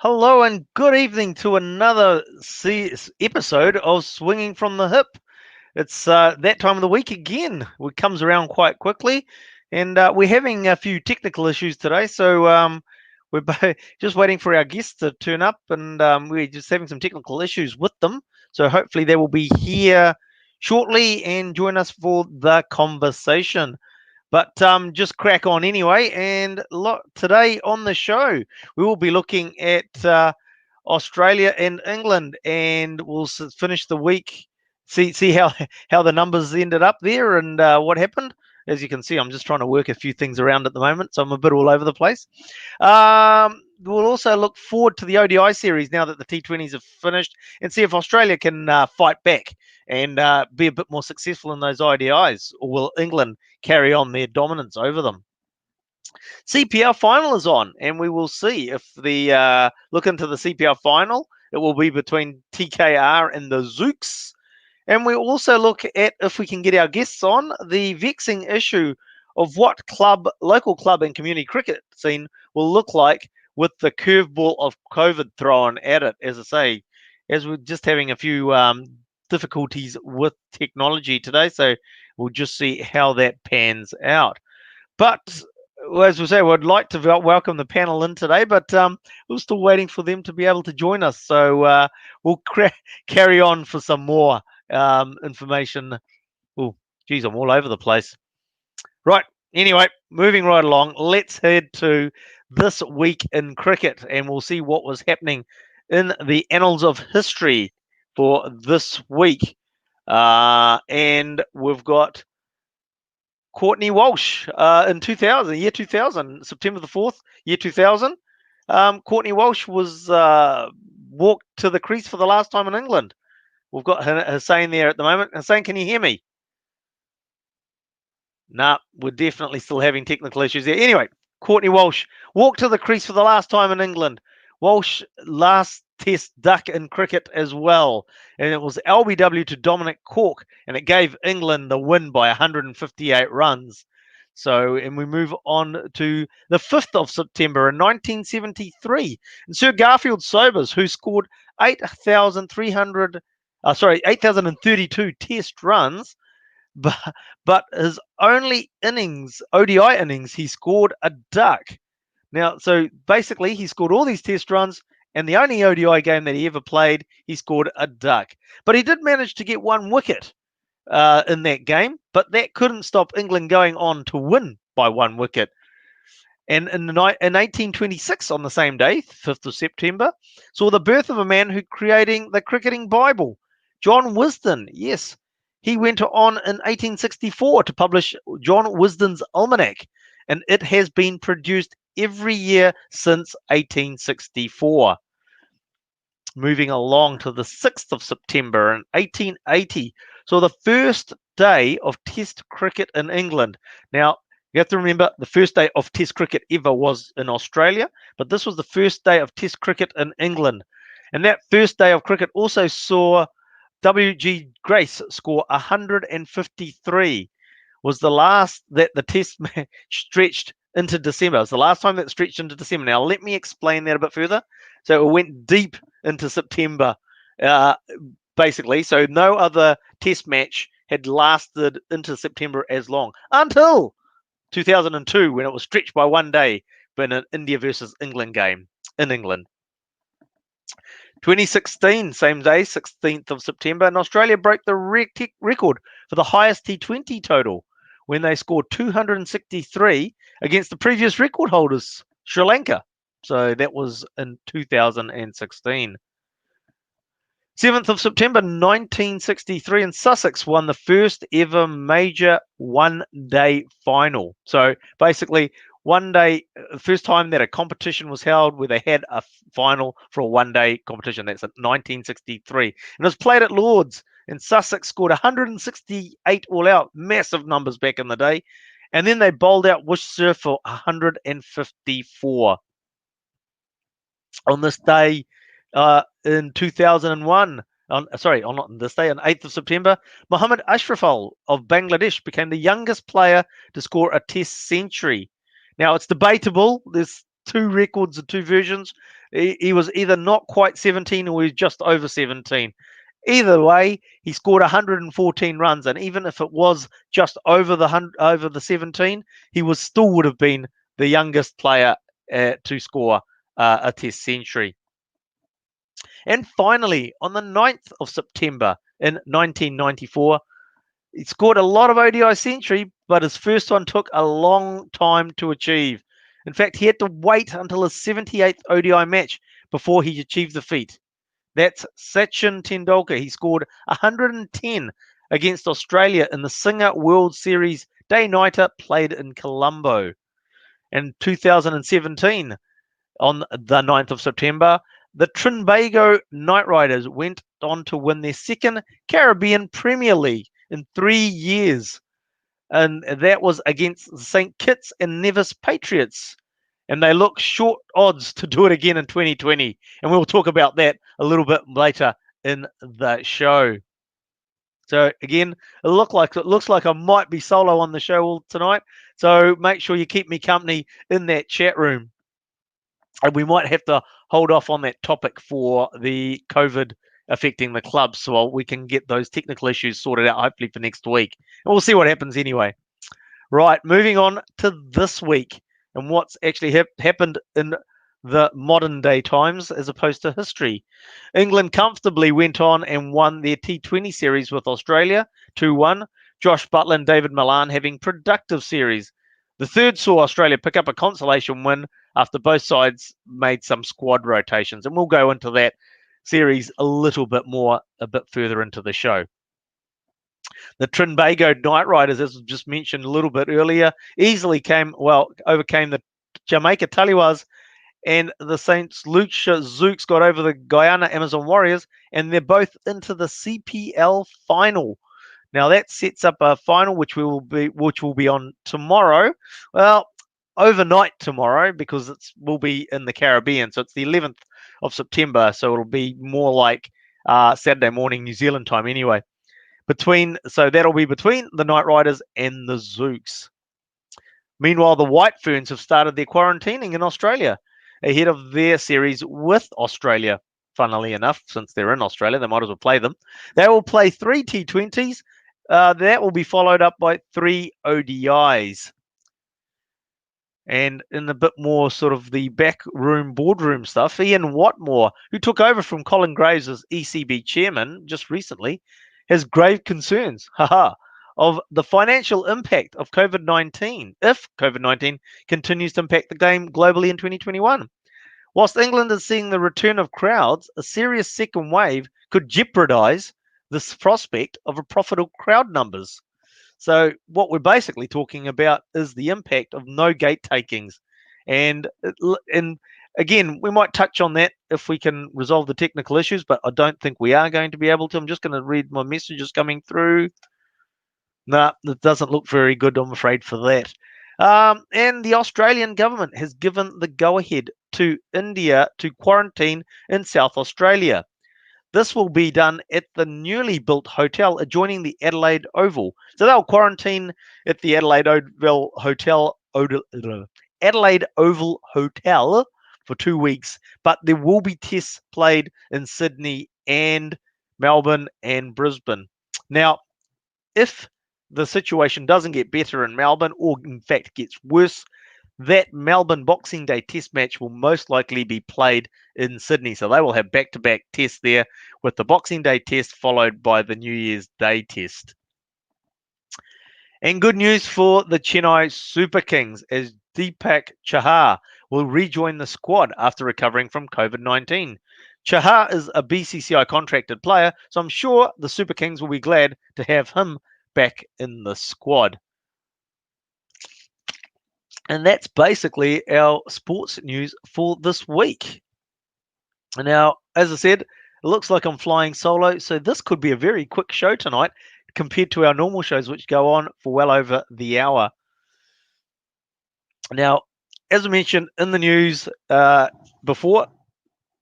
Hello and good evening to another episode of Swinging from the Hip. It's that time of the week again. It comes around quite quickly, and we're having a few technical issues today. So we're just waiting for our guests to turn up, and we're just having some technical issues with them. So hopefully they will be here shortly and join us for the conversation. But just crack on anyway. And today on the show, we will be looking at Australia and England, and we'll finish the week. See how the numbers ended up there and what happened. As you can see, I'm just trying to work a few things around at the moment, so I'm a bit all over the place. We'll also look forward to the ODI series now that the T20s have finished, and see if Australia can fight back and be a bit more successful in those ODIs, or will England carry on their dominance over them? CPL final is on, and we will see if the look into the CPL final. It will be between TKR and the Zooks. And we also look at if we can get our guests on the vexing issue of what local club and community cricket scene will look like with the curveball of COVID thrown at it. As I say, as we're just having a few difficulties with technology today, so we'll just see how that pans out. But as we say, we'd like to welcome the panel in today, but we're still waiting for them to be able to join us. So we'll carry on for some more information. Oh, geez, I'm all over the place. Right. Anyway, moving right along, let's head to this week in cricket, and we'll see what was happening in the annals of history for this week. And we've got Courtney Walsh in 2000, year 2000, September the 4th, year 2000. Courtney Walsh was walked to the crease for the last time in England. We've got Hussein there at the moment. Hussein, can you hear me? Nah, we're definitely still having technical issues there. Anyway, Courtney Walsh walked to the crease for the last time in England. Walsh last test duck in cricket as well. And it was LBW to Dominic Cork, and it gave England the win by 158 runs. So, and we move on to the 5th of September in 1973. And Sir Garfield Sobers, who scored 8,032 test runs, but his only innings, ODI innings, he scored a duck. Now, so basically, he scored all these test runs, and the only ODI game that he ever played, he scored a duck. But he did manage to get one wicket in that game, but that couldn't stop England going on to win by one wicket. And in 1826, on the same day, 5th of September, saw the birth of a man who creating the cricketing Bible, John Wisden. Yes, he went on in 1864 to publish John Wisden's Almanac, and it has been produced every year since 1864. Moving along to the 6th of September in 1880, saw the first day of Test cricket in England. Now, you have to remember the first day of Test cricket ever was in Australia, but this was the first day of Test cricket in England. And that first day of cricket also saw W.G. Grace score 153. Was the last that the Test match stretched into December. It was the last time that stretched into December. Now, let me explain that a bit further. So it went deep into September, basically. So no other Test match had lasted into September as long until 2002, when it was stretched by one day in an India versus England game in England. 2016, same day, 16th of September, and Australia broke the record for the highest T20 total when they scored 263 against the previous record holders, Sri Lanka. So that was in 2016. 7th of September 1963, and Sussex won the first ever major one-day final. So basically, one day, first time that a competition was held where they had a final for a one-day competition. That's in 1963. And it was played at Lord's, and Sussex scored 168 all out, massive numbers back in the day. And then they bowled out Worcester for 154. On this day, in 2001, not on this day, on 8th of September, Mohammad Ashraful of Bangladesh became the youngest player to score a Test century. Now, it's debatable. There's two records or two versions. He was either not quite 17 or he was just over 17. Either way, he scored 114 runs, and even if it was just over the 17, he was still would have been the youngest player to score a Test century. And finally, on the 9th of September in 1994, he scored a lot of ODI century, but his first one took a long time to achieve. In fact, he had to wait until his 78th ODI match before he achieved the feat. That's Sachin Tendulkar. He scored 110 against Australia in the Singer World Series day-nighter played in Colombo. In 2017, on the 9th of September, the Trinbago Knight Riders went on to win their second Caribbean Premier League in 3 years. And that was against St. Kitts and Nevis Patriots. And they look short odds to do it again in 2020. And we'll talk about that a little bit later in the show. So again, it looks like I might be solo on the show tonight. So make sure you keep me company in that chat room. And we might have to hold off on that topic for the COVID affecting the club, so we can get those technical issues sorted out hopefully for next week. And we'll see what happens anyway. Right, moving on to this week and what's actually happened in the modern day times as opposed to history. England comfortably went on and won their T20 series with Australia 2-1. Josh Buttler and David Milan having productive series. The third saw Australia pick up a consolation win after both sides made some squad rotations. And we'll go into that series a little bit more, a bit further into the show. The Trinbago Knight Riders, as was just mentioned a little bit earlier, easily overcame the Jamaica Taliwas, and the St. Lucia Zooks got over the Guyana Amazon Warriors, and they're both into the CPL final. Now that sets up a final which will be on tomorrow. Well, overnight tomorrow, because will be in the Caribbean. So it's the 11th of September. So it'll be more like Saturday morning New Zealand time anyway. So that'll be between the Knight Riders and the Zooks. Meanwhile, the White Ferns have started their quarantining in Australia ahead of their series with Australia. Funnily enough, since they're in Australia, they might as well play them. They will play 3 T20s. That will be followed up by 3 ODIs. And in a bit more sort of the backroom, boardroom stuff, Ian Watmore, who took over from Colin Graves as ECB chairman just recently, has grave concerns of the financial impact of COVID-19 if COVID-19 continues to impact the game globally in 2021. Whilst England is seeing the return of crowds, a serious second wave could jeopardise this prospect of a profitable crowd numbers. So what we're basically talking about is the impact of no gate takings. And again, we might touch on that if we can resolve the technical issues, but I don't think we are going to be able to. I'm just going to read my messages coming through. No, it doesn't look very good, I'm afraid, for that. And the Australian government has given the go-ahead to India to quarantine in South Australia. This will be done at the newly built hotel adjoining the Adelaide Oval. So they'll quarantine at the Adelaide Oval Hotel, Adelaide Oval Hotel for 2 weeks, but there will be tests played in Sydney and Melbourne and Brisbane. Now, if the situation doesn't get better in Melbourne, or in fact gets worse, that Melbourne Boxing Day test match will most likely be played in Sydney. So they will have back-to-back tests there, with the Boxing Day test followed by the New Year's Day test. And good news for the Chennai Super Kings, as Deepak Chahar will rejoin the squad after recovering from COVID-19. Chahar is a BCCI contracted player, so I'm sure the Super Kings will be glad to have him back in the squad. And that's basically our sports news for this week. Now, as I said, it looks like I'm flying solo, so this could be a very quick show tonight compared to our normal shows, which go on for well over the hour. Now, as I mentioned in the news before,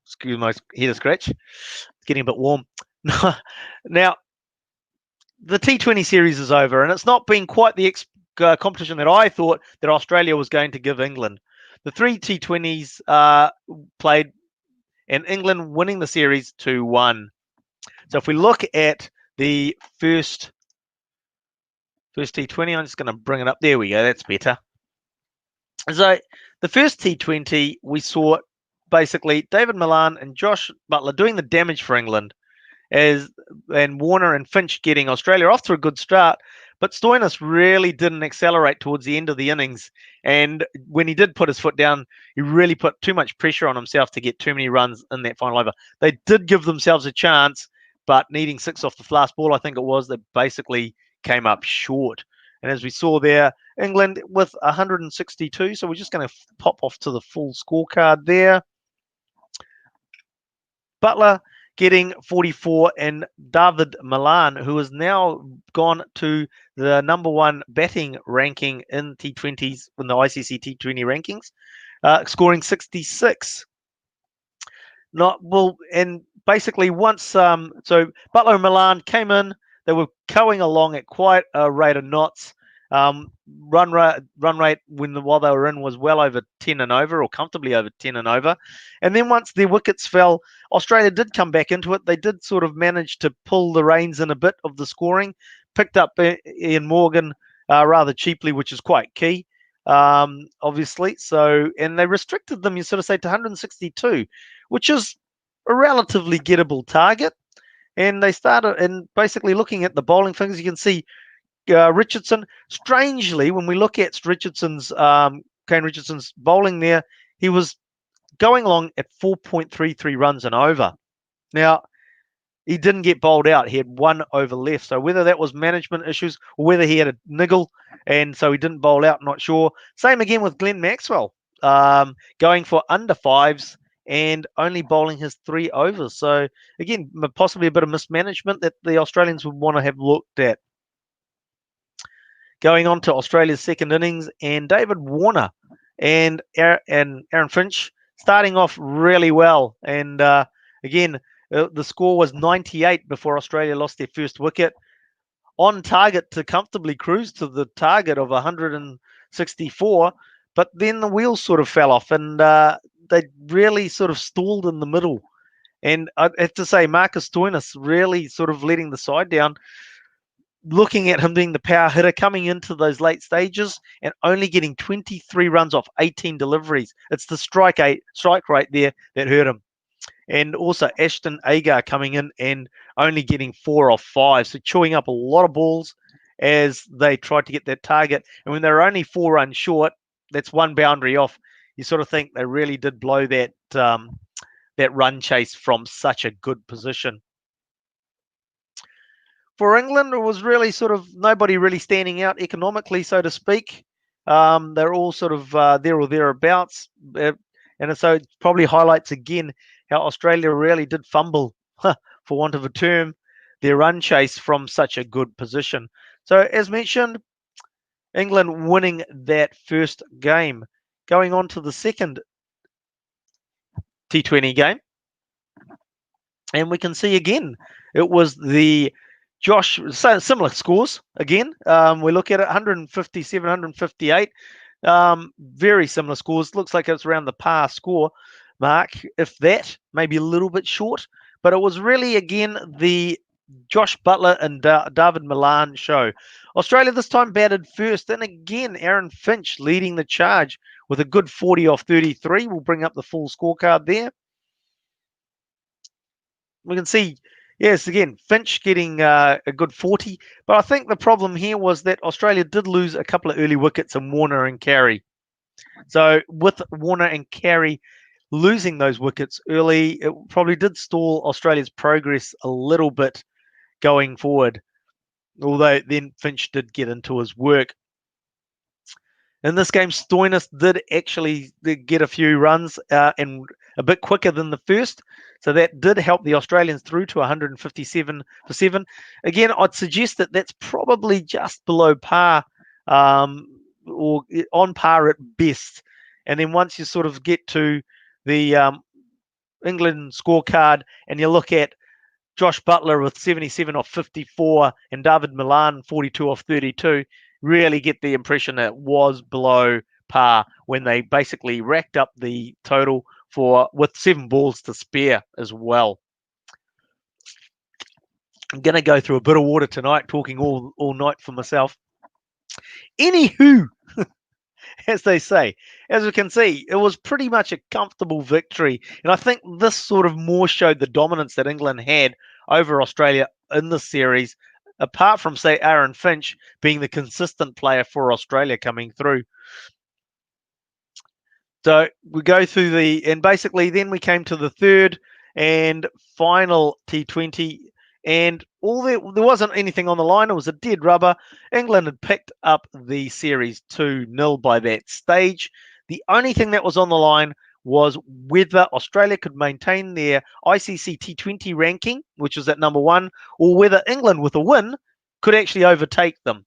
excuse my head scratch, it's getting a bit warm. Now, the T20 series is over, and it's not been quite the competition that I thought that Australia was going to give England. the three T20s played, and England winning the series 2-1. So if we look at the first T20, I'm just going to bring it up. There we go. That's better. So the first T20, we saw basically David Milan and Josh Buttler doing the damage for England, and Warner and Finch getting Australia off to a good start. But Stoinis really didn't accelerate towards the end of the innings. And when he did put his foot down, he really put too much pressure on himself to get too many runs in that final over. They did give themselves a chance, but needing 6 off the last ball, I think it was, they basically came up short. And as we saw there, England with 162. So we're just going to pop off to the full scorecard there. Buttler getting 44, and David Milan, who has now gone to the #1 batting ranking in T20s, in the ICC T20 rankings, scoring 66. Not well, and basically once so Butler and Milan came in, they were going along at quite a rate of knots. Run rate while they were in was well over 10 and over, or comfortably over 10 and over. And then once their wickets fell, Australia did come back into it. They did sort of manage to pull the reins in a bit of the scoring, picked up Ian Morgan rather cheaply, which is quite key, obviously. So, and they restricted them, you sort of say, to 162, which is a relatively gettable target. And they started, and basically looking at the bowling figures, you can see Richardson, strangely, when we look at Kane Richardson's bowling there, he was going along at 4.33 runs and over. Now, he didn't get bowled out. He had 1 over left. So whether that was management issues or whether he had a niggle and so he didn't bowl out, not sure. Same again with Glenn Maxwell, going for under 5s and only bowling his 3 overs. So again, possibly a bit of mismanagement that the Australians would want to have looked at. Going on to Australia's second innings, and David Warner and Aaron Finch starting off really well. And again, the score was 98 before Australia lost their first wicket, on target to comfortably cruise to the target of 164. But then the wheels sort of fell off, and they really sort of stalled in the middle. And I have to say, Marcus Stoinis really sort of letting the side down. Looking at him being the power hitter coming into those late stages and only getting 23 runs off 18 deliveries. It's the strike rate there that hurt him. And also Ashton Agar coming in and only getting 4 off 5. So chewing up a lot of balls as they tried to get that target. And when they're only 4 runs short, that's 1 boundary off. You sort of think they really did blow that run chase from such a good position. For England, it was really sort of nobody really standing out economically, so to speak. They're all sort of there or thereabouts. And so it probably highlights again how Australia really did fumble, for want of a term, their run chase from such a good position. So as mentioned, England winning that first game. Going on to the second T20 game. And we can see again, it was the similar scores again. We look at it, 157, 158. Very similar scores. Looks like it's around the par score mark, if that, maybe a little bit short. But it was really, again, the Josh Buttler and David Milan show. Australia this time batted first. And again, Aaron Finch leading the charge with a good 40 off 33. We'll bring up the full scorecard there. We can see, yes, again, Finch getting a good 40. But I think the problem here was that Australia did lose a couple of early wickets in Warner and Carey. So with Warner and Carey losing those wickets early, it probably did stall Australia's progress a little bit going forward. Although then Finch did get into his work. In this game, Stoinis did actually get a few runs and a bit quicker than the first. So that did help the Australians through to 157 for 7. Again, I'd suggest that that's probably just below par or on par at best. And then once you sort of get to the England scorecard and you look at Josh Buttler with 77 off 54 and David Milan 42 off 32, really get the impression that it was below par when they basically racked up the total with 7 balls to spare as well. I'm going to go through a bit of water tonight, talking all night for myself. Anywho, as they say, as we can see, it was pretty much a comfortable victory. And I think this sort of more showed the dominance that England had over Australia in the series, apart from, say, Aaron Finch being the consistent player for Australia coming through. So we go through and basically then we came to the third and final T20, and there wasn't anything on the line. It was a dead rubber. England had picked up the series 2-0 by that stage. The only thing that was on the line was whether Australia could maintain their ICC T20 ranking, which was at number 1, or whether England, with a win, could actually overtake them.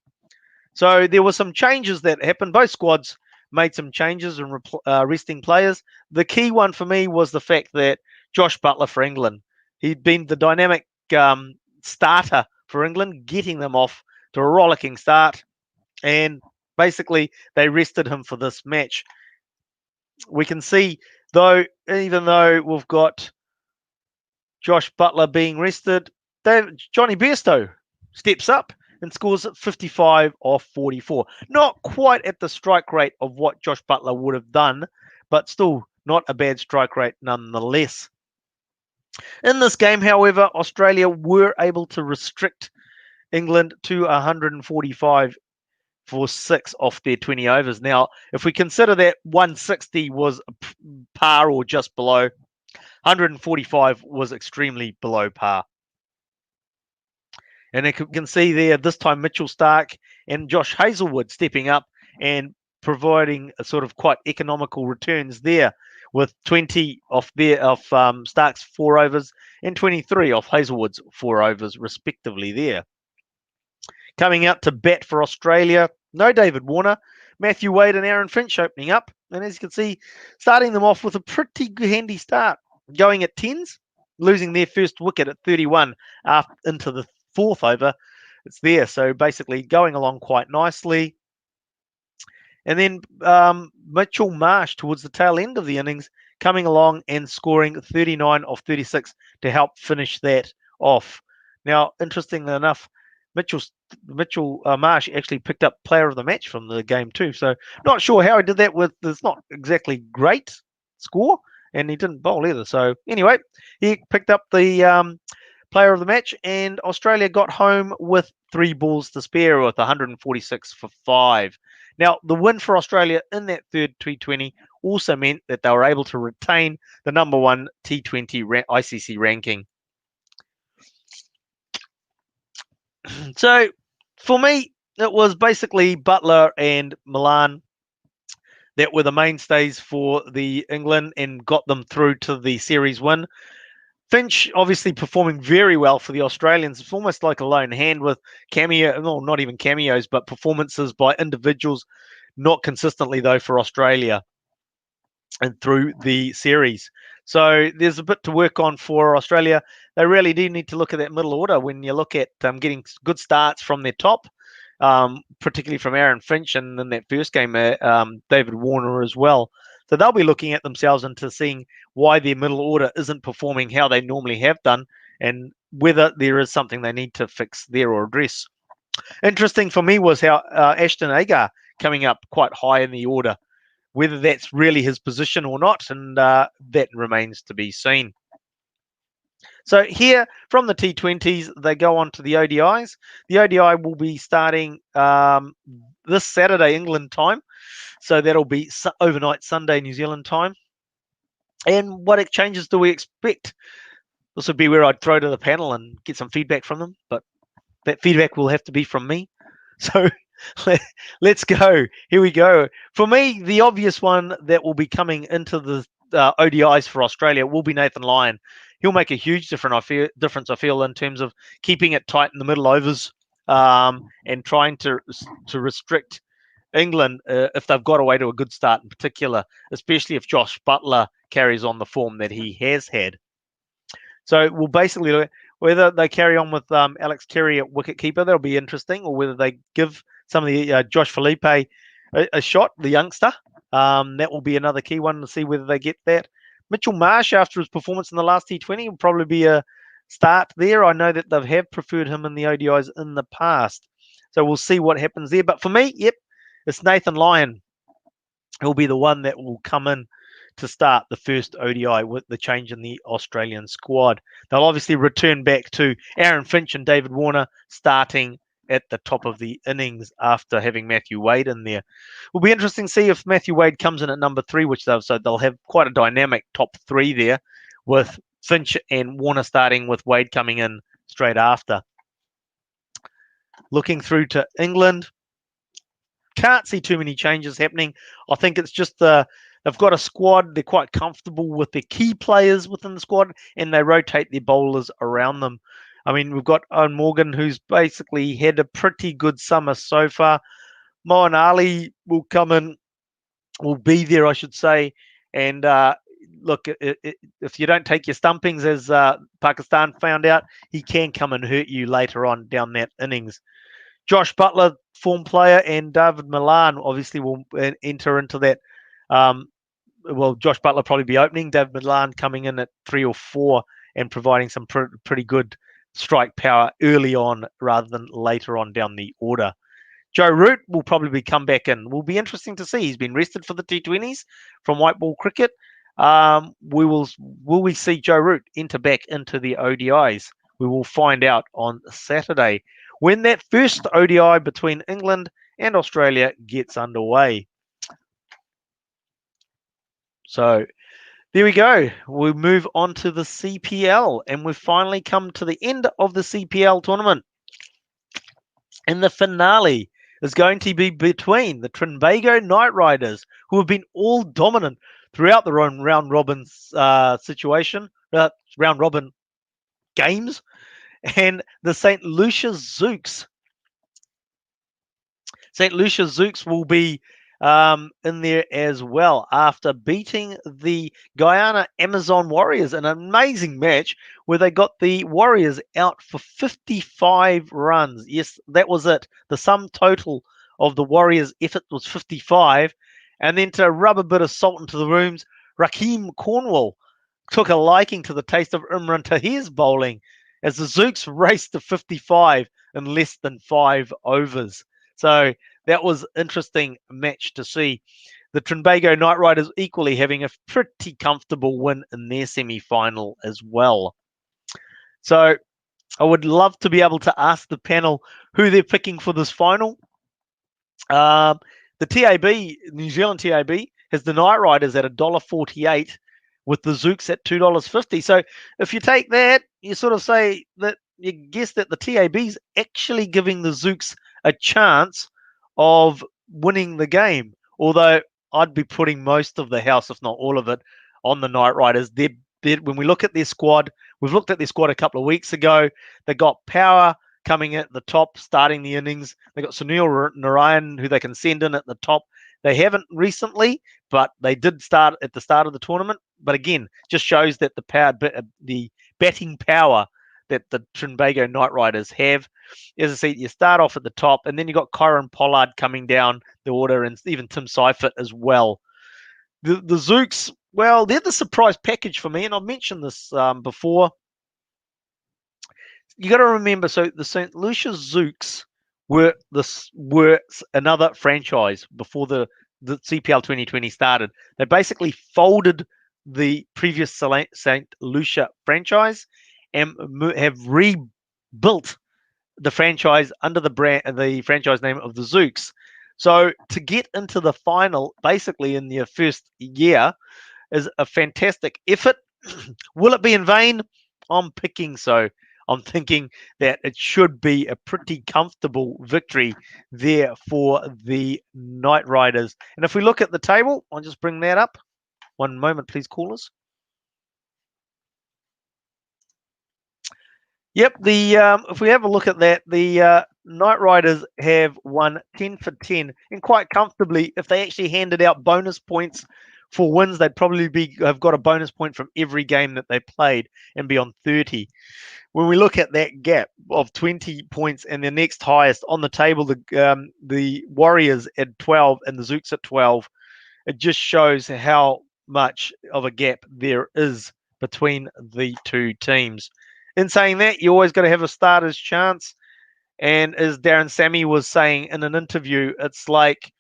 So there were some changes that happened. Both squads made some changes and resting players. The key one for me was the fact that Josh Buttler for England, he'd been the dynamic starter for England, getting them off to a rollicking start, and basically they rested him for this match. We can see, though, even though we've got Josh Buttler being rested, Johnny Bairstow steps up and scores 55 off 44. Not quite at the strike rate of what Josh Buttler would have done, but still not a bad strike rate nonetheless. In this game, however, Australia were able to restrict England to 145 for 6 off their 20 overs. Now, if we consider that 160 was par or just below, 145 was extremely below par. And you can see there, this time Mitchell Starc and Josh Hazlewood stepping up and providing a sort of quite economical returns there, with 20 off Starc's 4 overs and 23 off Hazlewood's 4 overs, respectively there. Coming out to bat for Australia, no David Warner, Matthew Wade and Aaron Finch opening up. And as you can see, starting them off with a pretty handy start, going at 10s, losing their first wicket at 31 into the 4th over. It's there, so basically going along quite nicely. And then Mitchell Marsh towards the tail end of the innings, coming along and scoring 39 off 36 to help finish that off. Now, interestingly enough, Mitchell Marsh actually picked up player of the match from the game too. So not sure how he did that with this not exactly great score, and he didn't bowl either. So anyway, he picked up the player of the match, and Australia got home with 3 balls to spare with 146 for 5. Now, the win for Australia in that third T20 also meant that they were able to retain the number 1 T20 ICC ranking. So, for me, it was basically Buttler and Milan that were the mainstays for the England and got them through to the series win. Finch obviously performing very well for the Australians. It's almost like a lone hand with not even cameos, but performances by individuals, not consistently though for Australia and through the series. So there's a bit to work on for Australia. They really do need to look at that middle order when you look at getting good starts from their top, particularly from Aaron Finch, and in that first game, David Warner as well. So they'll be looking at themselves into seeing why their middle order isn't performing how they normally have done, and whether there is something they need to fix there or address. Interesting for me was how Ashton Agar coming up quite high in the order, whether that's really his position or not, and that remains to be seen. So here, from the T20s, they go on to the ODIs. The ODI will be starting this Saturday, England time. So that'll be overnight Sunday, New Zealand time. And what changes do we expect? This would be where I'd throw to the panel and get some feedback from them, but that feedback will have to be from me. So let's go. Here we go. For me, the obvious one that will be coming into the ODIs for Australia will be Nathan Lyon. He'll make a huge difference, I feel, in terms of keeping it tight in the middle overs and trying to restrict England if they've got away to a good start in particular, especially if Josh Buttler carries on the form that he has had. So we'll basically look whether they carry on with Alex Carey at wicketkeeper. That'll be interesting, or whether they give some of the Josh Felipe a shot, the youngster, That will be another key one to see whether they get that. Mitchell Marsh, after his performance in the last T20, will probably be a start there. I know that they have preferred him in the ODIs in the past. So we'll see what happens there. But for me, yep, it's Nathan Lyon. He'll be the one that will come in to start the first ODI with the change in the Australian squad. They'll obviously return back to Aaron Finch and David Warner starting at the top of the innings after having Matthew Wade in there. Will be interesting to see if Matthew Wade comes in at number 3, which they'll have quite a dynamic top 3 there with Finch and Warner starting with Wade coming in straight after. Looking through to England, can't see too many changes happening. I think it's just they've got a squad. They're quite comfortable with their key players within the squad, and they rotate their bowlers around them. I mean, we've got Owen Morgan, who's basically had a pretty good summer so far. Moeen Ali will come in, will be there, I should say. And look, if you don't take your stumpings, as Pakistan found out, he can come and hurt you later on down that innings. Josh Buttler, form player, and David Milan obviously will enter into that. Well, Josh Buttler probably be opening. David Milan coming in at 3 or 4 and providing some pretty good strike power early on rather than later on down the order. Joe Root will probably come back in. Will be interesting to see. He's been rested for the T20s from white ball cricket. Will we see Joe Root enter back into the ODIs? We will find out on Saturday when that first ODI between England and Australia gets underway. So there we go. We'll move on to the CPL, and we've finally come to the end of the CPL tournament. And the finale is going to be between the Trinbago Knight Riders, who have been all dominant throughout the round robin situation, round robin games, and the St. Lucia Zooks. St. Lucia Zooks will be in there as well after beating the Guyana Amazon Warriors in an amazing match where they got the Warriors out for 55 runs. Yes, that was it. The sum total of the Warriors' effort was 55. And then to rub a bit of salt into the wounds, Rakeem Cornwall took a liking to the taste of Imran Tahir's bowling as the Zooks raced to 55 in less than 5 overs. So that was an interesting match to see. The Trinbago Knight Riders equally having a pretty comfortable win in their semi-final as well. So I would love to be able to ask the panel who they're picking for this final. The TAB, New Zealand TAB, has the Knight Riders at $1.48 with the Zooks at $2.50. So if you take that, you sort of say that you guess that the TAB's actually giving the Zooks a chance of winning the game. Although I'd be putting most of the house, if not all of it, on the Knight Riders. When we look at their squad, we've looked at their squad a couple of weeks ago. They got power coming at the top, starting the innings. They got Sunil Narayan, who they can send in at the top. They haven't recently, but they did start at the start of the tournament. But again, just shows that the batting power that the Trinbago Knight Riders have. As I said, you start off at the top, and then you got Kyron Pollard coming down the order, and even Tim Seifert as well. The Zooks, well, they're the surprise package for me, and I've mentioned this before. You got to remember, so the St. Lucia Zooks were another franchise before the CPL 2020 started. They basically folded the previous St. Lucia franchise and have rebuilt the franchise under the franchise name of the Zooks. So to get into the final, basically in their first year, is a fantastic effort. Will it be in vain? I'm picking so. I'm thinking that it should be a pretty comfortable victory there for the Knight Riders. And if we look at the table, I'll just bring that up. One moment, please, callers. Yep, if we have a look at that, the Knight Riders have won 10 for 10, and quite comfortably. If they actually handed out bonus points for wins, they'd probably have got a bonus point from every game that they played and be on 30. When we look at that gap of 20 points and the next highest on the table, the Warriors at 12 and the Zooks at 12, it just shows how much of a gap there is between the two teams. In saying that, you always got to have a starter's chance. And as Darren Sammy was saying in an interview, it's like,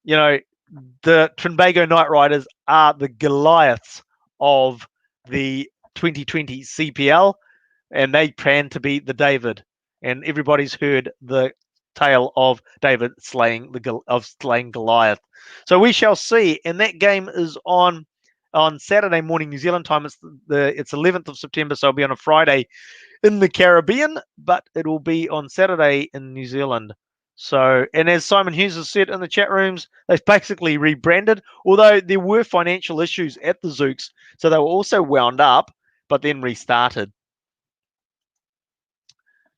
you know, the Trinbago Knight Riders are the Goliaths of the 2020 CPL, and they plan to be the David. And everybody's heard the tale of David slaying Goliath. So we shall see. And that game is on Saturday morning New Zealand time. It's 11th of September, so it'll be on a Friday in the Caribbean, but it will be on Saturday in New Zealand. So, and as Simon Hughes has said in the chat rooms, they've basically rebranded, although there were financial issues at the Zooks, so they were also wound up, but then restarted.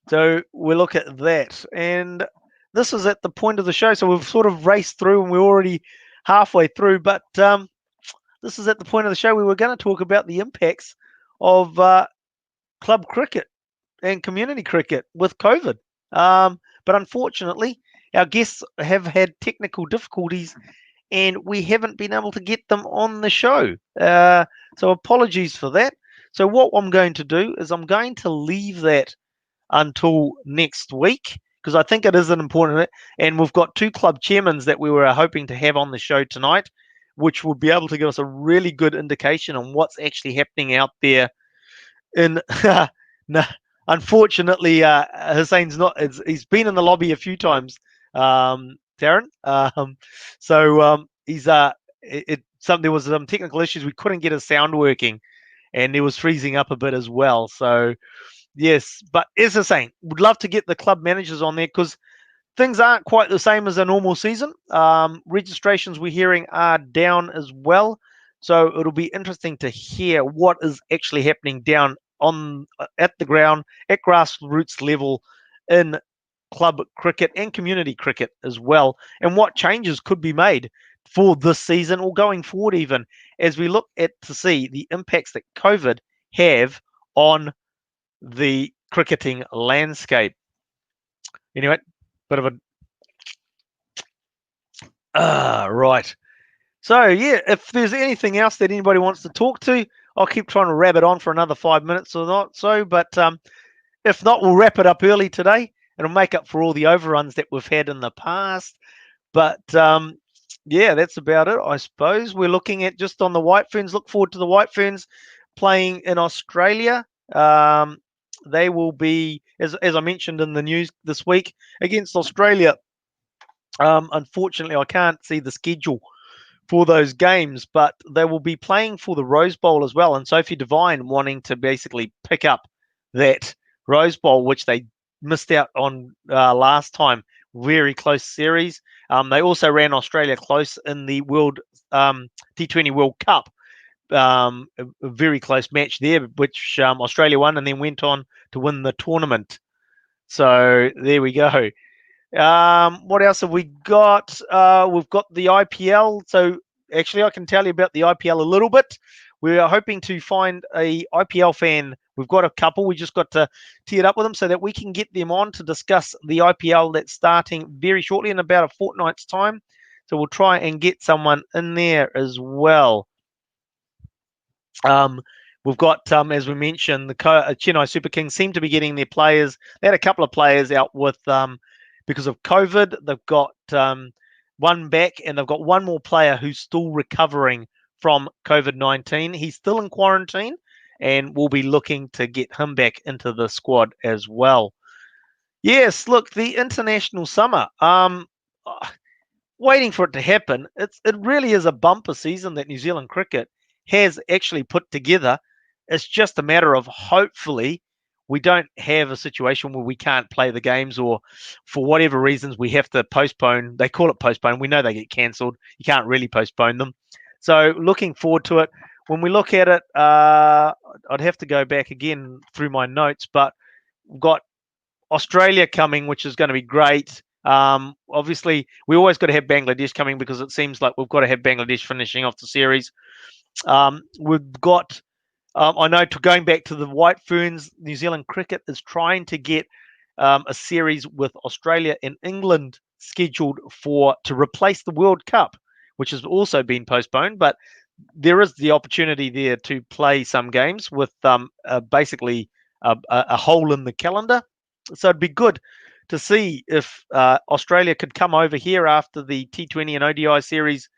So we'll look at that. And this is at the point of the show, so we've sort of raced through and we're already halfway through, but this is at the point of the show where we're going to talk about the impacts of club cricket and community cricket with COVID. But unfortunately, our guests have had technical difficulties and we haven't been able to get them on the show. So apologies for that. So what I'm going to do is I'm going to leave that until next week because I think it is an important. And we've got two club chairmen that we were hoping to have on the show tonight, which would be able to give us a really good indication on what's actually happening out there in no, unfortunately, Hussein's not. He's been in the lobby a few times, Darren. He's there was some technical issues. We couldn't get his sound working, and it was freezing up a bit as well. So yes, but as I was saying, would love to get the club managers on there because things aren't quite the same as a normal season. Registrations we're hearing are down as well. So it'll be interesting to hear what is actually happening down on at the ground, at grassroots level in club cricket and community cricket as well, and what changes could be made for this season or going forward even as we look at to see the impacts that COVID have on the cricketing landscape. Anyway, bit of a right. So yeah, if there's anything else that anybody wants to talk to, I'll keep trying to wrap it on for another 5 minutes or not so. But if not, we'll wrap it up early today. It'll make up for all the overruns that we've had in the past. But yeah, that's about it, I suppose. We're looking at just on the White Ferns. Look forward to the White Ferns playing in Australia. They will be, as I mentioned in the news this week, against Australia. Unfortunately, I can't see the schedule for those games, but they will be playing for the Rose Bowl as well. And Sophie Devine wanting to basically pick up that Rose Bowl, which they missed out on last time. Very close series. They also ran Australia close in the World T20 World Cup. A very close match there, which Australia won and then went on to win the tournament. So there we go. What else have we got? We've got the IPL. So actually, I can tell you about the IPL a little bit. We are hoping to find a IPL fan. We've got a couple. We just got to tee it up with them so that we can get them on to discuss the IPL that's starting very shortly in about a fortnight's time. So we'll try and get someone in there as well. We've got, as we mentioned, the Chennai Super Kings seem to be getting their players. They had a couple of players out with because of COVID. They've got one back, and they've got one more player who's still recovering from COVID-19. He's still in quarantine, and we'll be looking to get him back into the squad as well. Yes, look, the international summer. Waiting for it to happen. It really is a bumper season that New Zealand cricket has actually put together. It's just a matter of hopefully we don't have a situation where we can't play the games or for whatever reasons we have to postpone. They call it postpone. We know they get cancelled. You can't really postpone them. So looking forward to it. When we look at it, I'd have to go back again through my notes, but we've got Australia coming, which is going to be great. Obviously, we always got to have Bangladesh coming because it seems like we've got to have Bangladesh finishing off the series. We've got, I know, going back to the White Ferns, New Zealand cricket is trying to get a series with Australia and England scheduled to replace the World Cup, which has also been postponed. But there is the opportunity there to play some games with basically a hole in the calendar. So it'd be good to see if Australia could come over here after the T20 and ODI series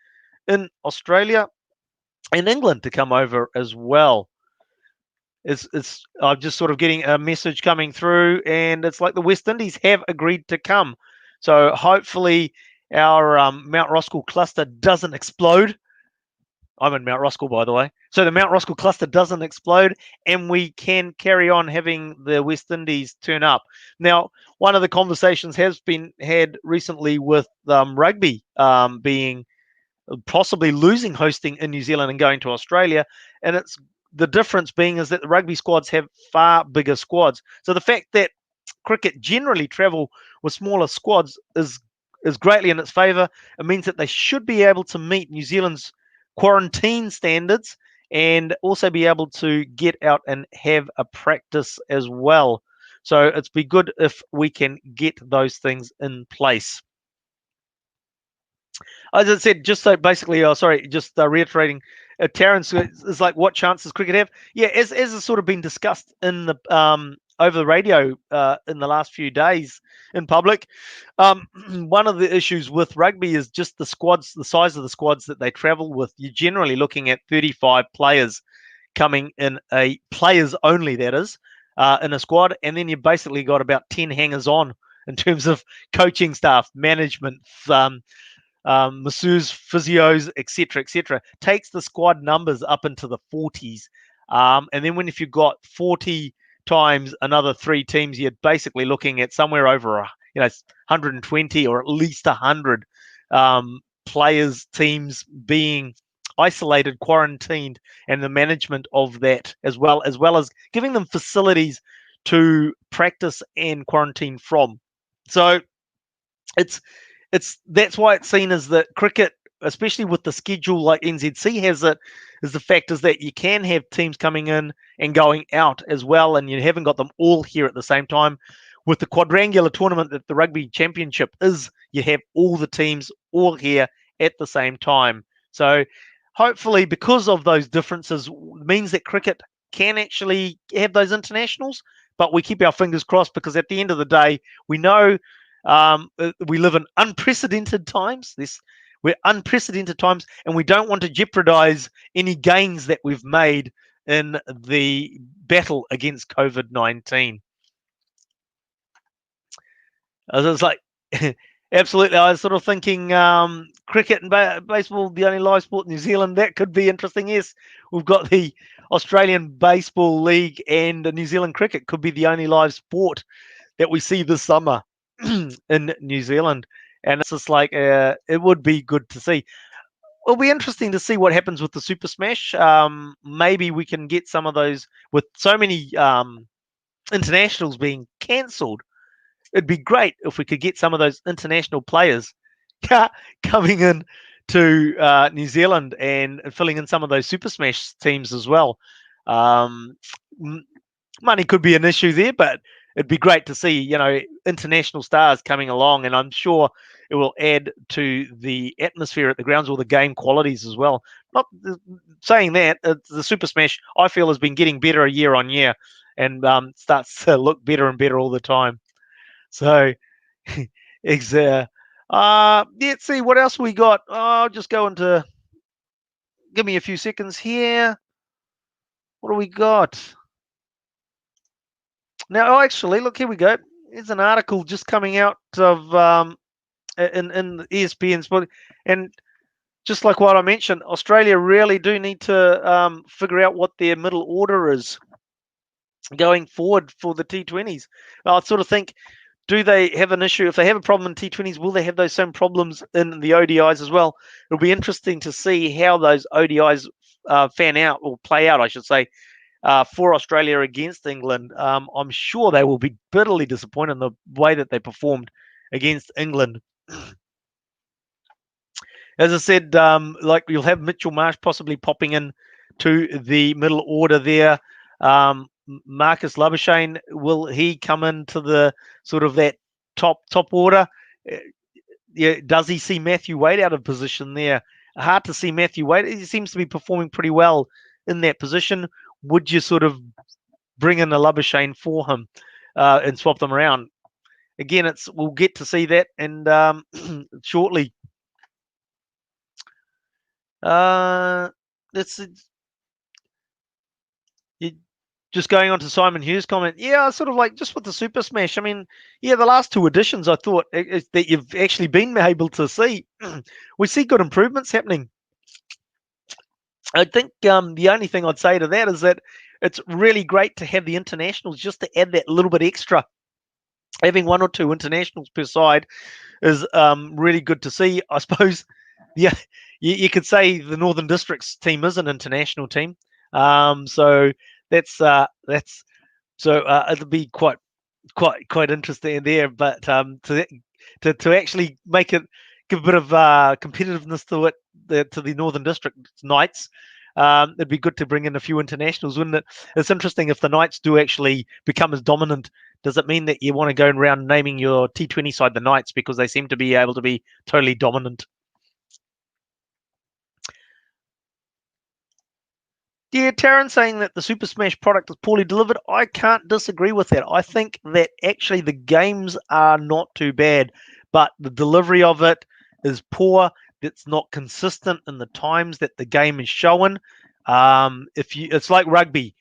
in Australia, and England to come over as well. It's I'm just sort of getting a message coming through, and it's like the West Indies have agreed to come. So hopefully our Mount Roskill cluster doesn't explode. I'm in Mount Roskill, by the way. So the Mount Roskill cluster doesn't explode, and we can carry on having the West Indies turn up. Now, one of the conversations has been had recently with rugby being possibly losing hosting in New Zealand and going to Australia, and it's the difference being is that the rugby squads have far bigger squads. So the fact that cricket generally travel with smaller squads is greatly in its favour. It means that they should be able to meet New Zealand's quarantine standards and also be able to get out and have a practice as well. So it's be good if we can get those things in place. As I said, just so basically, just reiterating, Terrence is like, what chances cricket have? Yeah, as has sort of been discussed in the over the radio in the last few days in public. One of the issues with rugby is just the squads, the size of the squads that they travel with. You're generally looking at 35 players coming in a players only, that is, in a squad, and then you've basically got about 10 hangers on in terms of coaching staff, management, masseurs, physios, etc., takes the squad numbers up into the 40s. And then if you've got 40 times another 3 teams, you're basically looking at somewhere over 120 or at least 100 players, teams being isolated, quarantined, and the management of that as well as giving them facilities to practice and quarantine from. So it's that's why it's seen as that cricket, especially with the schedule like NZC has it, is the fact is that you can have teams coming in and going out as well, and you haven't got them all here at the same time. With the quadrangular tournament that the Rugby Championship is, you have all the teams all here at the same time. So hopefully, because of those differences, means that cricket can actually have those internationals, but we keep our fingers crossed because at the end of the day, we know we live in unprecedented times. We're unprecedented times, and we don't want to jeopardize any gains that we've made in the battle against COVID-19. I was like, absolutely. I was sort of thinking cricket and baseball, the only live sport in New Zealand. That could be interesting. Yes, we've got the Australian Baseball League, and New Zealand cricket could be the only live sport that we see this summer in New Zealand. And it's just like, it would be good to see. It'll be interesting to see what happens with the Super Smash. Maybe we can get some of those with so many internationals being cancelled. It'd be great if we could get some of those international players coming in to New Zealand and filling in some of those Super Smash teams as well. Money could be an issue there, but it'd be great to see, international stars coming along, and I'm sure it will add to the atmosphere at the grounds or the game qualities as well. Not saying that the Super Smash, I feel, has been getting better year on year, and starts to look better and better all the time. So, let's see what else we got. I'll just go into. Give me a few seconds here. What do we got? Now, actually, look, here we go. There's an article just coming out of in ESPN Sport, and just like what I mentioned, Australia really do need to figure out what their middle order is going forward for the T20s. I sort of think, do they have an issue? If they have a problem in T20s, will they have those same problems in the ODIs as well? It'll be interesting to see how those ODIs fan out, or play out, I should say, for Australia against England. I'm sure they will be bitterly disappointed in the way that they performed against England. As I said, like you'll have Mitchell Marsh possibly popping in to the middle order there. Marcus Labuschagne, will he come into the sort of that top order? Yeah, does he see Matthew Wade out of position there? hard to see Matthew Wade. He seems to be performing pretty well in that position. Would you sort of bring in a Labuschagne for him and swap them around? Again, we'll get to see that and shortly. It's just going on to Simon Hughes' comment. Yeah, sort of like just with the Super Smash. I mean, yeah, the last two editions, I thought that you've actually been able to see. We see good improvements happening. I think the only thing I'd say to that is that it's really great to have the internationals just to add that little bit extra. Having one or two internationals per side is really good to see. I suppose, yeah, you could say the Northern Districts team is an international team. So that's so it'll be quite interesting there. But to actually make it give a bit of competitiveness to it to the Northern District Knights. It'd be good to bring in a few internationals, wouldn't it? It's interesting if the Knights do actually become as dominant. Does it mean that you want to go around naming your T20 side the Knights because they seem to be able to be totally dominant? Yeah, Taryn saying that the Super Smash product is poorly delivered. I can't disagree with that. I think that actually the games are not too bad, but the delivery of it is poor. It's not consistent in the times that the game is showing. It's like rugby.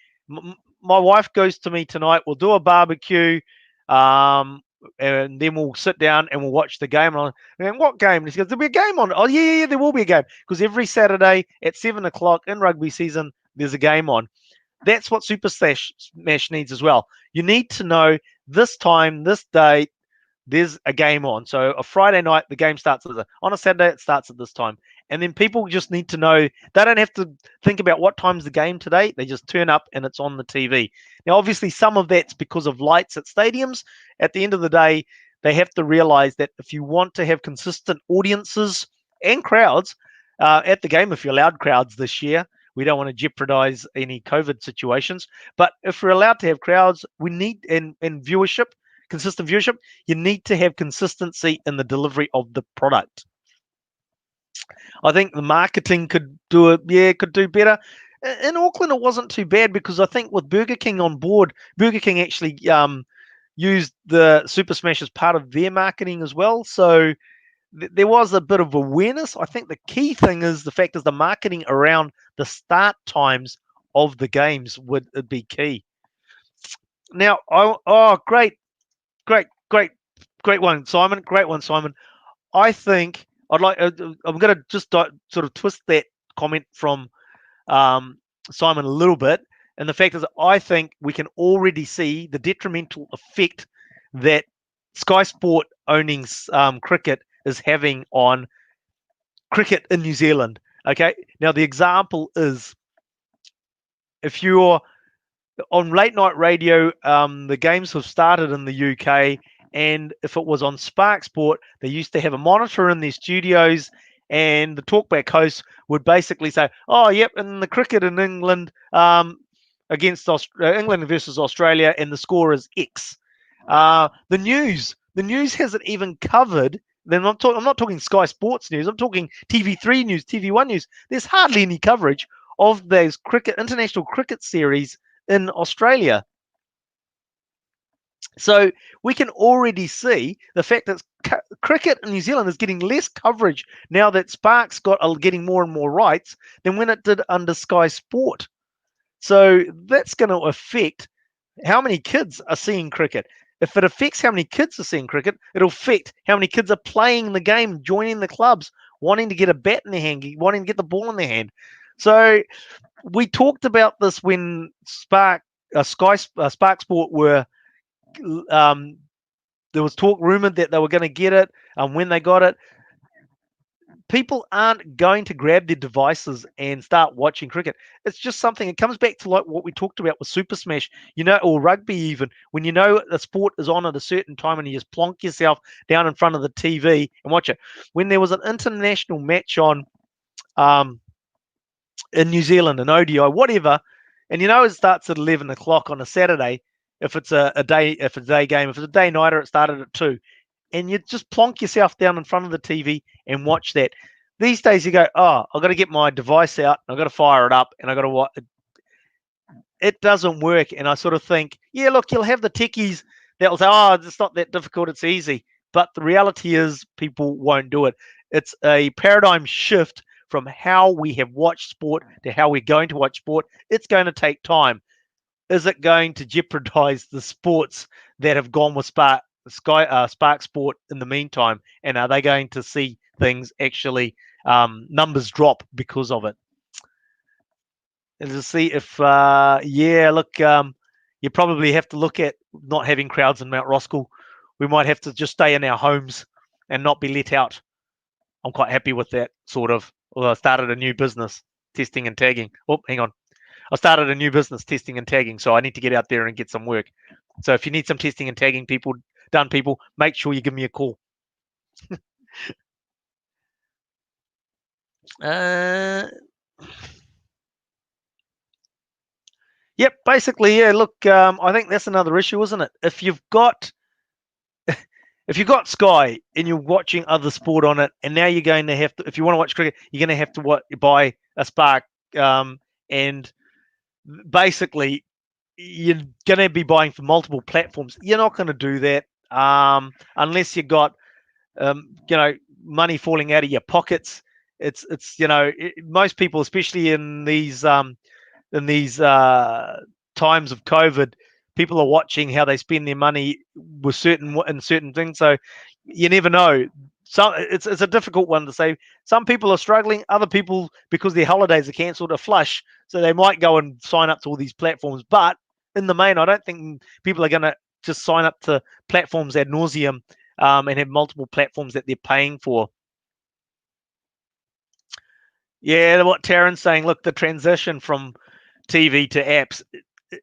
My wife goes to me tonight. We'll do a barbecue, and then we'll sit down and we'll watch the game. And what game? And she goes, "There'll be a game on." Oh yeah, there will be a game because every Saturday at 7 o'clock in rugby season there's a game on. That's what Super Smash needs as well. You need to know this time, this day, there's a game on. So a Friday night, the game starts on a Saturday, it starts at this time. And then people just need to know they don't have to think about what time's the game today. They just turn up and it's on the TV. Now, obviously, some of that's because of lights at stadiums. At the end of the day, they have to realize that if you want to have consistent audiences and crowds at the game, if you're allowed crowds this year, we don't want to jeopardize any COVID situations. But if we're allowed to have crowds, we need and viewership, consistent viewership, you need to have consistency in the delivery of the product. I think the marketing could do it. Yeah, could do better. In Auckland, it wasn't too bad because I think with Burger King on board, Burger King actually used the Super Smash as part of their marketing as well. So there was a bit of awareness. I think the key thing is the fact is the marketing around the start times of the games would be key. Now, great one, Simon. Great one, Simon. I think I'm going to just sort of twist that comment from Simon a little bit. And the fact is, I think we can already see the detrimental effect that Sky Sport owning cricket is having on cricket in New Zealand. Okay. Now, the example is if you're on late night radio, the games have started in the UK. And if it was on Spark Sport, they used to have a monitor in their studios, and the talkback host would basically say, "Oh, yep, and the cricket in England against England versus Australia, and the score is X." The news hasn't even covered. I'm not talking Sky Sports news. I'm talking TV3 news, TV1 news. There's hardly any coverage of those international cricket series in Australia. So we can already see the fact that cricket in New Zealand is getting less coverage now that Spark's getting more and more rights than when it did under Sky Sport. So that's going to affect how many kids are seeing cricket. If it affects how many kids are seeing cricket, it'll affect how many kids are playing the game, joining the clubs, wanting to get a bat in their hand, wanting to get the ball in their hand. So we talked about this when Spark Sport were there was rumored that they were going to get it. When they got it, people aren't going to grab their devices and start watching cricket. It's just something. It comes back to like what we talked about with Super Smash, or rugby even. When you know the sport is on at a certain time and you just plonk yourself down in front of the TV and watch it. When there was an international match on in New Zealand, an ODI, whatever, and it starts at 11 o'clock on a Saturday. If it's a day game, if it's a day nighter, it started at 2, and you just plonk yourself down in front of the TV and watch that. These days you go, oh, I've got to get my device out, I've got to fire it up, and I've got to watch. It doesn't work. And I sort of think, yeah, look, you'll have the techies that will say, oh, it's not that difficult, it's easy. But the reality is people won't do it. It's a paradigm shift from how we have watched sport to how we're going to watch sport. It's going to take time. Is it going to jeopardize the sports that have gone with Spark Sport in the meantime? And are they going to see things actually numbers drop because of it? And to see if, yeah, look, you probably have to look at not having crowds in Mount Roskill. We might have to just stay in our homes and not be let out. I'm quite happy with that, sort of. Well, I started a new business, testing and tagging. Oh, hang on. I started a new business, testing and tagging, so I need to get out there and get some work. So if you need some testing and tagging done, people, make sure you give me a call. Uh, yep, basically, yeah. Look, I think that's another issue, isn't it? If you've got Sky and you're watching other sport on it, and now you're going to have to, if you want to watch cricket, you're going to have to buy a Spark, and basically you're going to be buying for multiple platforms. You're not going to do that unless you got money falling out of your pockets. Most people, especially in these times of COVID, people are watching how they spend their money with certain things. So you never know. It's a difficult one to say. Some people are struggling. Other people, because their holidays are cancelled, are flush, so they might go and sign up to all these platforms. But in the main, I don't think people are going to just sign up to platforms ad nauseum and have multiple platforms that they're paying for. Yeah, what Taryn's saying. Look, the transition from TV to apps,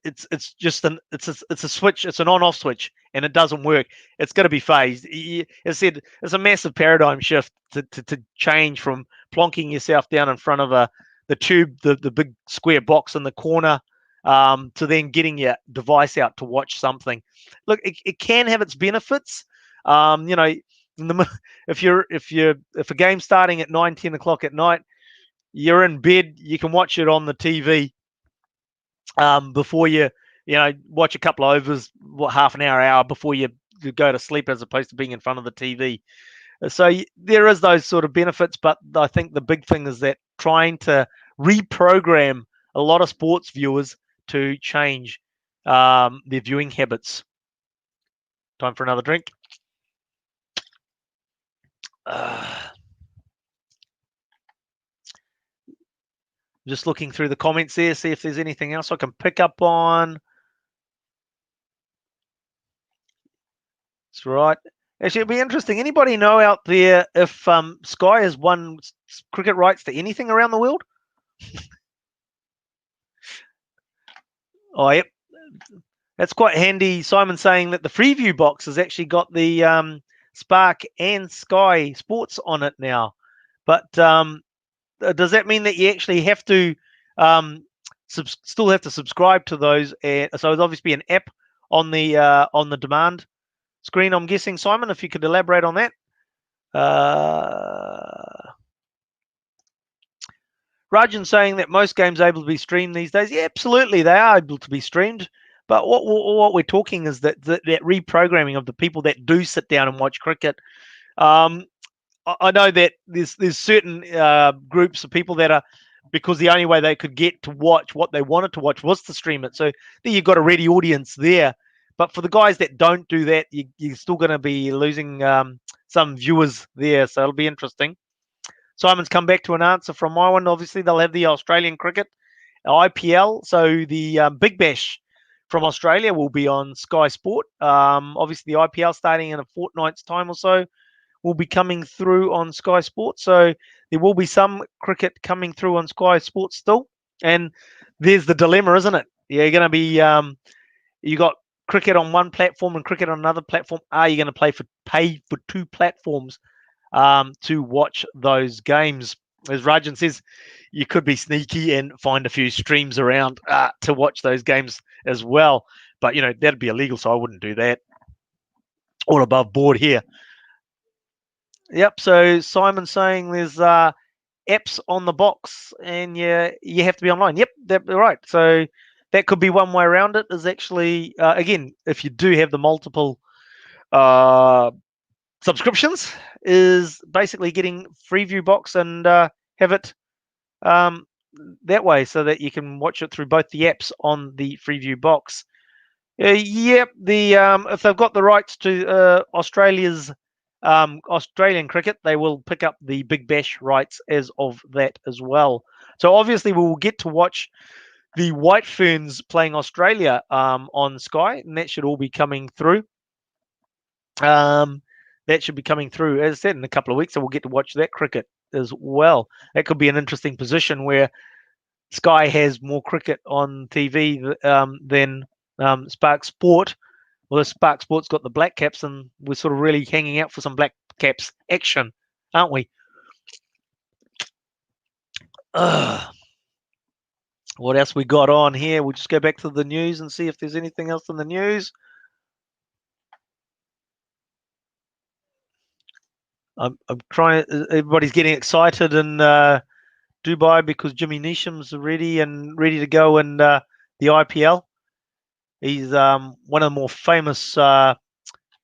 it's just it's a switch, it's an on-off switch, and it doesn't work. It's going to be phased. As I said, it's a massive paradigm shift to change from plonking yourself down in front of the tube, the big square box in the corner, to then getting your device out to watch something. Look, it can have its benefits. You know, if a game's starting at 9, 10 o'clock at night, you're in bed, you can watch it on the TV before you watch a couple of overs, half an hour before you go to sleep, as opposed to being in front of the TV. So there is those sort of benefits, but I think the big thing is that trying to reprogram a lot of sports viewers to change their viewing habits. Time for another drink. Just looking through the comments there, see if there's anything else I can pick up on. That's right. Actually, it'd be interesting. Anybody know out there if Sky has won cricket rights to anything around the world? Oh, yep. That's quite handy. Simon saying that the Freeview box has actually got the Spark and Sky Sports on it now. But does that mean that you actually have to still have to subscribe to those? So it's obviously an app on the demand screen, I'm guessing. Simon, if you could elaborate on that. Rajan saying that most games are able to be streamed these days. Yeah, absolutely, they are able to be streamed. But what we're talking is that reprogramming of the people that do sit down and watch cricket. I know that there's certain groups of people that are, because the only way they could get to watch what they wanted to watch was to stream it. So then you've got a ready audience there. But for the guys that don't do that, you're still going to be losing some viewers there. So it'll be interesting. Simon's come back to an answer from my one. Obviously, they'll have the Australian cricket, IPL. So the Big Bash from Australia will be on Sky Sport. Obviously, the IPL starting in a fortnight's time or so will be coming through on Sky Sports. So there will be some cricket coming through on Sky Sports still. And there's the dilemma, isn't it? You're going to be, you got cricket on one platform and cricket on another platform. Are you going to pay for two platforms to watch those games? As Rajan says, you could be sneaky and find a few streams around to watch those games as well. But, that'd be illegal, so I wouldn't do that. All above board here. Yep. So Simon's saying there's apps on the box, and you have to be online. Yep, that's right. So that could be one way around it. Is actually again, if you do have the multiple uh, subscriptions, is basically getting Freeview box and have it um, that way, so that you can watch it through both the apps on the Freeview box. Yep, the if they've got the rights to Australia's Australian cricket, they will pick up the Big Bash rights as of that as well. So obviously we will get to watch the White Ferns playing Australia on Sky, and that should all be coming through. That should be coming through, as I said, in a couple of weeks, so we'll get to watch that cricket as well. That could be an interesting position where Sky has more cricket on TV than Spark Sport. Well, the Spark Sport's got the Black Caps, and we're sort of really hanging out for some Black Caps action, aren't we? What else we got on here? We'll just go back to the news and see if there's anything else in the news. I'm trying. Everybody's getting excited in Dubai because Jimmy Neesham's ready to go in the IPL. He's one of the more famous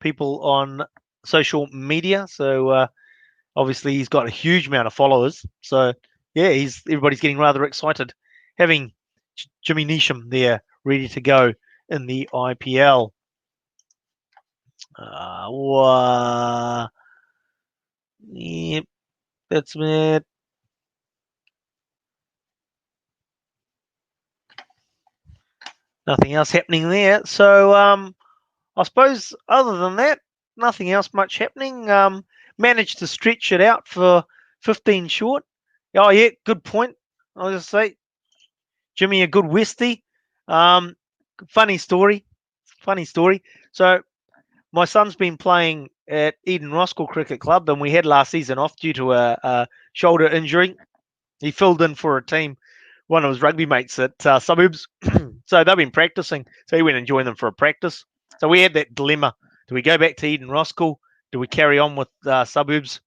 people on social media, so obviously he's got a huge amount of followers. So yeah, everybody's getting rather excited having Jimmy Neesham there ready to go in the IPL. Yep, that's it. Nothing else happening there. So I suppose other than that, nothing else much happening. Managed to stretch it out for 15 short. Oh yeah, good point. I'll just say, Jimmy, a good Westie. Um, funny story. Funny story. So my son's been playing at Eden Roskill Cricket Club, and we had last season off due to a shoulder injury. He filled in for a team, one of his rugby mates at Suburbs. So they've been practicing. So he went and joined them for a practice. So we had that dilemma. Do we go back to Eden Roskill? Do we carry on with Suburbs?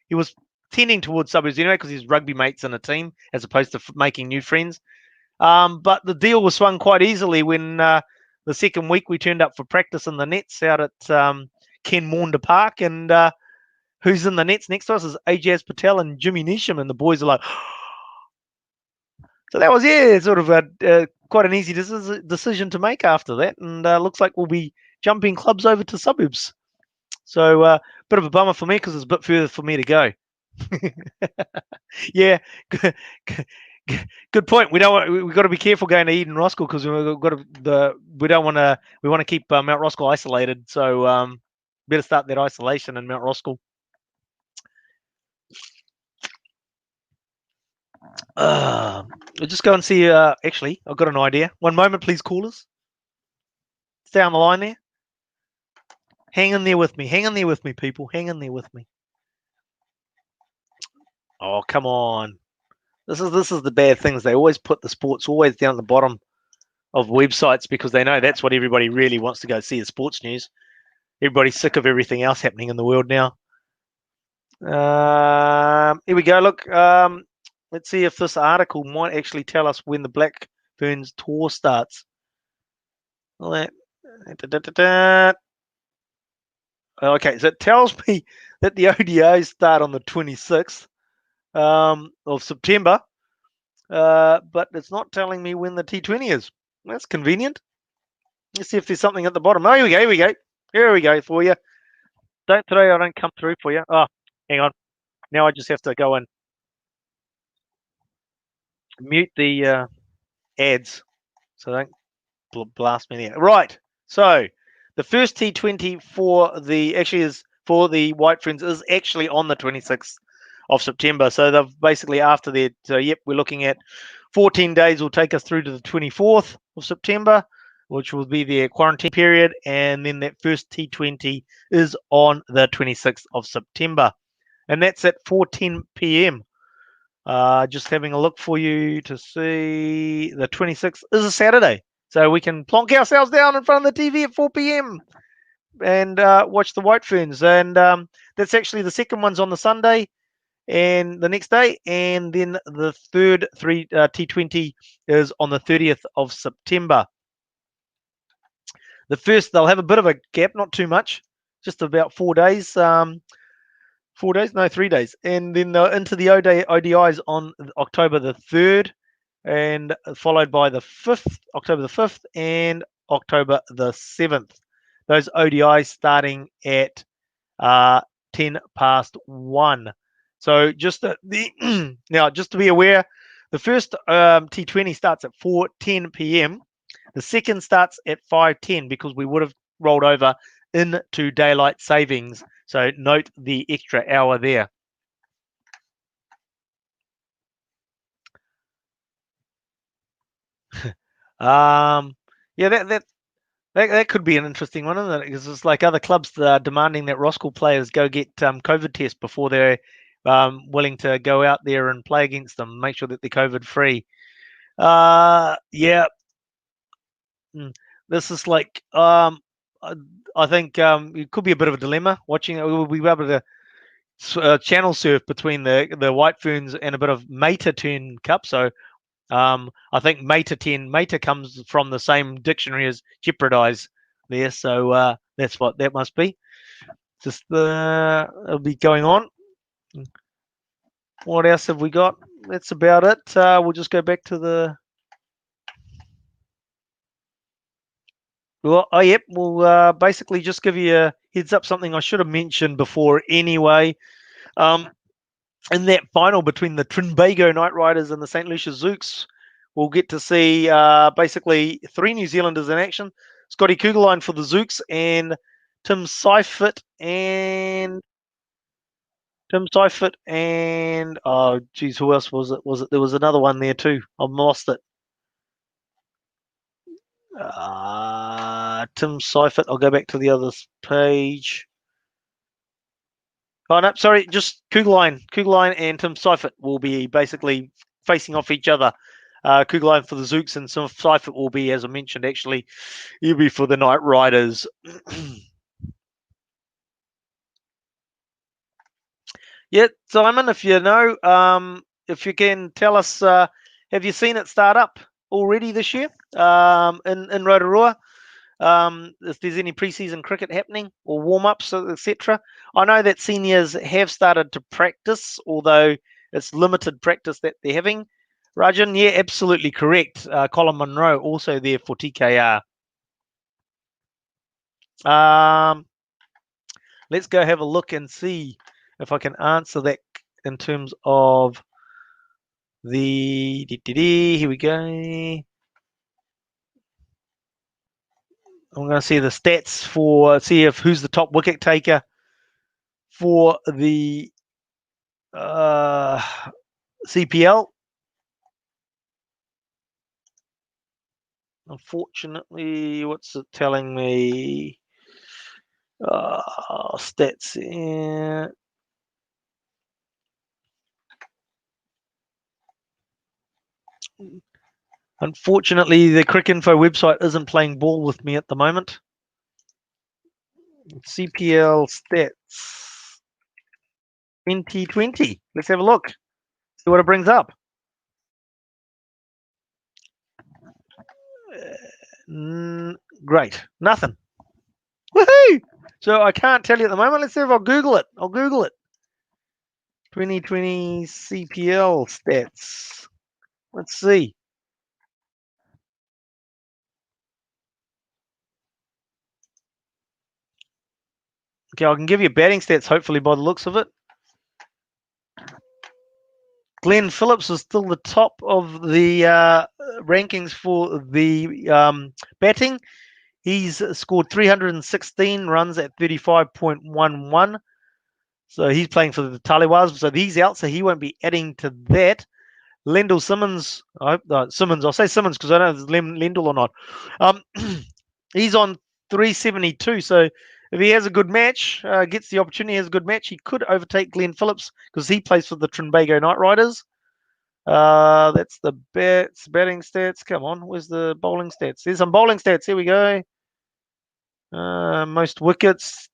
He was tending towards Suburbs anyway because he's rugby mates in a team as opposed to making new friends. But the deal was swung quite easily when the second week we turned up for practice in the nets out at Ken Maunda Park. And who's in the nets next to us is Ajaz Patel and Jimmy Neesham. And the boys are like, so that was, sort of quite an easy decision to make after that. And looks like we'll be jumping clubs over to Suburbs. So bit of a bummer for me because it's a bit further for me to go. Yeah, good point. We got to be careful going to Eden Roskill because we want to keep Mount Roskill isolated. So better start that isolation in Mount Roskill. I'll just go and see. Actually, I've got an idea. One moment, please, callers. Stay on the line there. Hang in there with me. Hang in there with me, people. Hang in there with me. Oh, come on. This is the bad things. They always put the sports always down at the bottom of websites because they know that's what everybody really wants to go see is sports news. Everybody's sick of everything else happening in the world now. Here we go. Look, let's see if this article might actually tell us when the Black Ferns tour starts. Okay, so it tells me that the ODIs start on the 26th of September, but it's not telling me when the T20 is. That's convenient. Let's see if there's something at the bottom. Oh, here we go. Here we go for you. Today I don't come through for you. Oh, hang on. Now I just have to go and mute the ads so don't blast me there. Right. So the first T20 for the White Ferns is actually on the 26th of September. So they've basically after that. So yep, we're looking at 14 days will take us through to the 24th of September, which will be their quarantine period, and then that first T20 is on the 26th of September, and that's at 4:10 p.m. Just having a look for you to see the 26th is a Saturday, so we can plonk ourselves down in front of the TV at 4 p.m. and watch the White Ferns, and that's actually the second one's on the Sunday, and the next day, and then the third T20 is on the 30th of September. The first, they'll have a bit of a gap, not too much, just about 4 days. 4 days? No, 3 days. And then into the ODIs on October the 3rd, and followed by the 5th, October the 5th, and October the 7th. Those ODIs starting at 10 past 1. So just now, just to be aware, the first T20 starts at 4:10 p.m. The second starts at 5:10 because we would have rolled over into daylight savings. So note the extra hour there. Yeah, that could be an interesting one, isn't it? Because it's like other clubs demanding that Roskilde players go get COVID tests before they're willing to go out there and play against them, make sure that they're COVID free. Yeah. This is like I think it could be a bit of a dilemma watching. We'll be able to channel surf between the White Ferns and a bit of Mater Turn Cup. So I think Mater comes from the same dictionary as jeopardize there. So that's what that must be. Just it'll be going on. What else have we got? That's about it. We'll just go back to the. Well, oh, yep. We'll basically just give you a heads up. Something I should have mentioned before anyway. In that final between the Trinbago Knight Riders and the St. Lucia Zooks, we'll get to see basically 3 New Zealanders in action. Scotty Kugelheim for the Zooks and Tim Seifert and oh geez, who else was it? There was another one there too. I've lost it. Tim Seifert. I'll go back to the other page. Oh no, sorry, just Kugelheim and Tim Seifert will be basically facing off each other. Kugelheim for the Zooks and Tim Seifert will be, as I mentioned, actually, he'll be for the Knight Riders. Yeah, Simon, if you know, if you can tell us, have you seen it start up already this year in Rotorua? If there's any preseason cricket happening or warm-ups, etc. I know that seniors have started to practice, although it's limited practice that they're having. Rajan, yeah, absolutely correct. Colin Monroe also there for TKR. Let's go have a look and see if I can answer that in terms of the here we go. I'm going to see the stats for see if who's the top wicket taker for the CPL. Unfortunately, what's it telling me? Stats. Unfortunately, the Cricinfo website isn't playing ball with me at the moment. CPL stats 2020. Let's have a look. See what it brings up. Great. Nothing. Woohoo! So I can't tell you at the moment. Let's see if I'll Google it. 2020 CPL stats. Let's see. Okay, I can give you batting stats, hopefully, by the looks of it. Glenn Phillips is still the top of the rankings for the batting. He's scored 316 runs at 35.11. So he's playing for the Taliwas. So he's out, so he won't be adding to that. Lendl Simmons, I'll say Simmons because I don't know if it's Lendl or not. He's on 372. So if he has a good match, gets the opportunity, has a good match, he could overtake Glenn Phillips because he plays for the Trinbago Knight Riders. That's the batting stats. Come on, where's the bowling stats? There's some bowling stats. Here we go. Most wickets.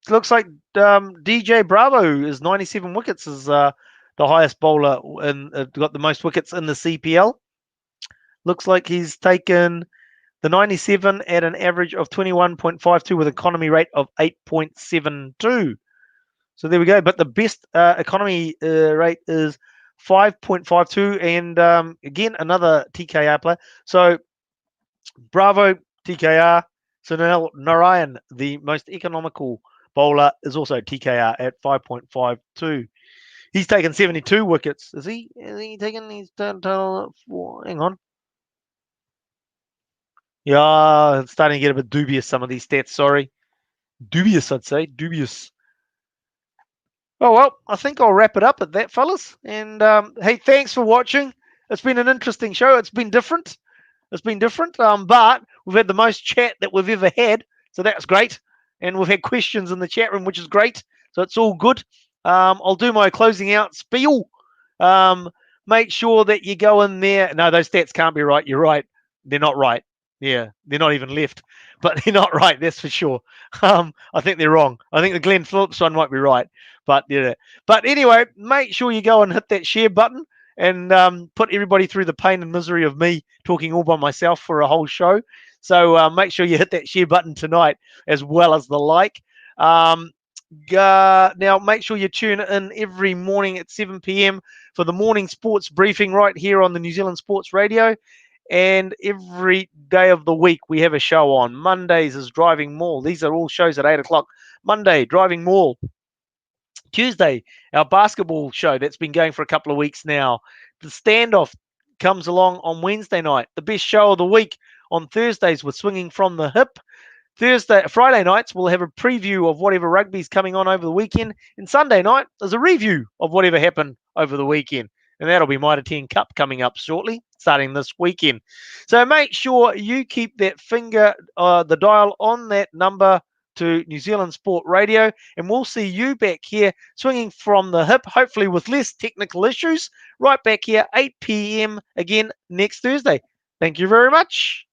looks like DJ Bravo is 97 wickets, is the highest bowler and got the most wickets in the CPL. Looks like he's taken the 97 at an average of 21.52 with economy rate of 8.72. So there we go. But the best economy rate is 5.52, and again another TKR player. So Bravo, TKR. So now Narayan, the most economical bowler, is also TKR at 5.52. He's taken 72 wickets. Is he? Is he taken? He's done total. Hang on. Yeah, it's starting to get a bit dubious. Some of these stats. Sorry, dubious. I'd say dubious. Oh well, I think I'll wrap it up at that, fellas. And hey, thanks for watching. It's been an interesting show. It's been different. It's been different. But we've had the most chat that we've ever had, so that's great. And we've had questions in the chat room, which is great. So it's all good. I'll do my closing out spiel. Um, Make sure that you go in there. No, those stats can't be right. You're right. They're not right. Yeah, they're not even left, but they're not right. That's for sure. I think they're wrong. I think the Glenn Phillips one might be right, but yeah. But anyway, make sure you go and hit that share button and put everybody through the pain and misery of me talking all by myself for a whole show. So make sure you hit that share button tonight as well as the like. Now, make sure you tune in every morning at 7 p.m. for the morning sports briefing right here on the New Zealand Sports Radio. And every day of the week, we have a show on. Mondays is Driving Mall. These are all shows at 8 o'clock. Monday, Driving Mall. Tuesday, our basketball show that's been going for a couple of weeks now. The Standoff comes along on Wednesday night. The best show of the week on Thursdays with Swinging from the Hip. Friday nights, we'll have a preview of whatever rugby's coming on over the weekend. And Sunday night, there's a review of whatever happened over the weekend. And that'll be Mitre 10 Cup coming up shortly, starting this weekend. So make sure you keep that the dial on that number to New Zealand Sport Radio. And we'll see you back here swinging from the hip, hopefully with less technical issues, right back here, 8 p.m. again next Thursday. Thank you very much.